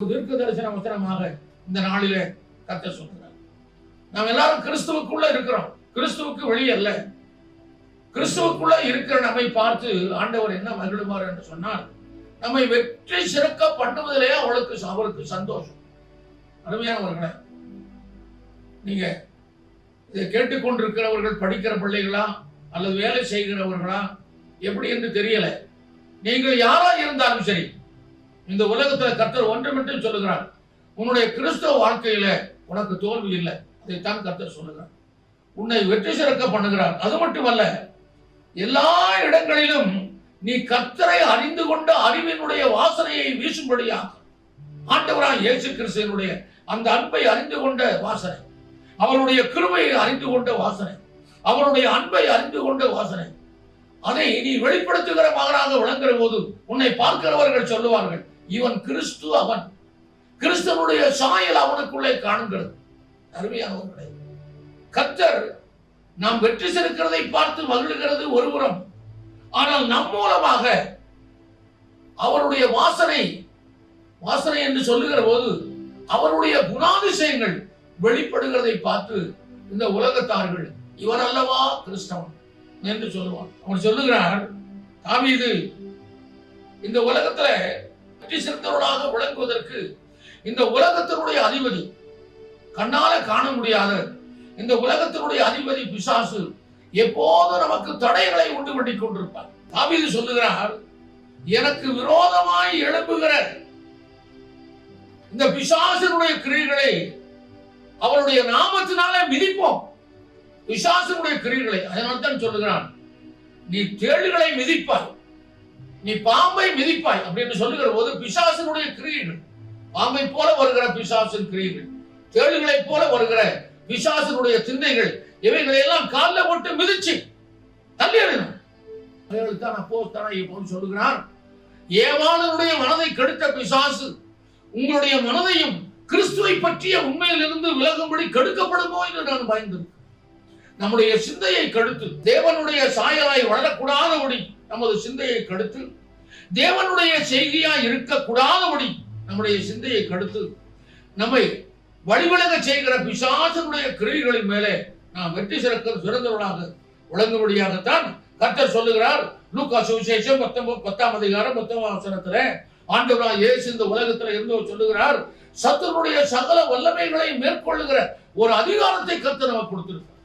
தீர்க்க தரிசன வசனமாக இந்த நாளிலே கர்த்தர் சொல்கிறார். நாம் எல்லாரும் கிறிஸ்துவுக்குள்ள இருக்கிறோம், கிறிஸ்துவுக்கு வெளியே அல்ல. கிறிஸ்துவுக்குள்ள இருக்கிற நம்மை பார்த்து ஆண்டவர் என்ன மகிழுவார் என்று சொன்னால், நம்மை வெற்றி சிறக்க பண்ணுவதிலே அவருக்கு சந்தோஷம். அருமையானவர்களே, நீங்க இதை கேட்டுக்கொண்டிருக்கிறவர்கள் படிக்கிற பிள்ளைகளா அல்லது வேலை செய்கிறவர்களா எப்படி என்று தெரியல. நீங்கள் யாரா இருந்தாலும் சரி, இந்த உலகத்துல கர்த்தர் ஒன்று மட்டும் சொல்லுகிறார், உன்னுடைய கிறிஸ்தவ வாழ்க்கையில உனக்கு தோல்வி இல்லை. அதைத்தான் கர்த்தர் சொல்லுகிறார். உன்னை வெற்றி சிறக்க பண்ணுகிறார். அது மட்டுமல்ல, எல்லா இடங்களிலும் நீ கர்த்தரை அறிந்து கொண்ட அறிவினுடைய வாசனையை வீசும்படியாக, ஆண்டவராய் இயேசு கிறிஸ்துவினுடைய அந்த அன்பை அறிந்து கொண்ட வாசனை, அவருடைய கிருபையை அறிந்து கொண்ட வாசனை, அவருடைய அன்பை அறிந்து கொண்ட வாசனை, அதை நீ வெளிப்படுத்துகிற மகனாக விளங்குற போது உன்னை பார்க்கிறவர்கள் சொல்லுவார்கள், இவன் கிறிஸ்து, அவன் கிறிஸ்துவனுடைய சாயல் அவனுக்குள்ளே காணுகிறது. அருமையானவர்களே, கர்த்தர் நாம் வெற்றி சிறக்கிறதை பார்த்து மகிழ்கிறது ஒருபுறம், ஆனால் நம் மூலமாக அவருடைய வாசனை என்று சொல்லுகிற போது அவருடைய குணாதிசயங்கள் வெளிப்படுகிறதை பார்த்து இந்த உலகத்தார்கள் இவன் அல்லவா கிறிஸ்தவன் என்று சொல்லுவான். அவன் சொல்லுகிறார், தாவீது இந்த உலகத்துல வெற்றி சிறந்தவர்களாக விளங்குவதற்கு இந்த உலகத்தினுடைய அதிபதி, கண்ணால காண முடியாத இந்த உலகத்தினுடைய அதிபதி பிசாசு எப்போது நமக்கு தடைகளை உண்டு பண்ணி கொண்டிருப்பார். தாவீது சொல்லுகிறார், எனக்கு விரோதமாய் எழும்புகிற இந்த பிசாசனுடைய கிரியைகளை அவருடைய நாமத்தினாலே மிதிப்போம். பிசாசனுடைய கிரியைகளை, அதனால்தான் சொல்லுகிறான், நீ தேள்களை மிதிப்பாய், நீ பாம்பை மிதிப்பாய் அப்படின்னு சொல்லுகிற போது பிசாசனுடைய கிரியைகள், பாம்பை போல வருகிற பிசாசின் கிரியைகள், தேள்களை போல வருகிற பிசாசனுடைய திண்ணைகள், இவைகளை எல்லாம் காலில் போட்டு மிதிச்சு தள்ளி எறியணும். அப்போஸ்தலன் சொல்லுகிறார், ஏவாளனுடைய மனதை கெடுத்த பிசாசு உங்களுடைய மனதையும் கிறிஸ்துவை பற்றிய உண்மையிலிருந்து விலகும்படி கெடுக்கப்படுமோ என்று நான் பயந்திருக்கிறேன். நம்முடைய சிந்தையை கெடுத்து தேவனுடைய சாயலாய் வளரக்கூடாதபடி நமது சிந்தையை கெடுத்து, தேவனுடைய செய்தியாய் இருக்கக்கூடாதபடி நம்முடைய சிந்தையை கெடுத்து, நம்மை வழிவிலக செய்கிற பிசாசனுடைய கிரியைகளின் மேலே நாம் வெற்றி சிறந்தவர்களாக விளங்கும்படியாகத்தான் கர்த்தர் சொல்லுகிறார். லூக்கா சுவிசேஷம் 10:10 ஆண்டவராய் இயேசு இந்த உலகத்தில் இருந்து சொல்லுகிறார், சத்துருடைய சகல வல்லமைகளை மேற்கொள்ளுகிற ஒரு அதிகாரத்தை கர்த்தர் நமக்கு கொடுத்திருக்கிறார்.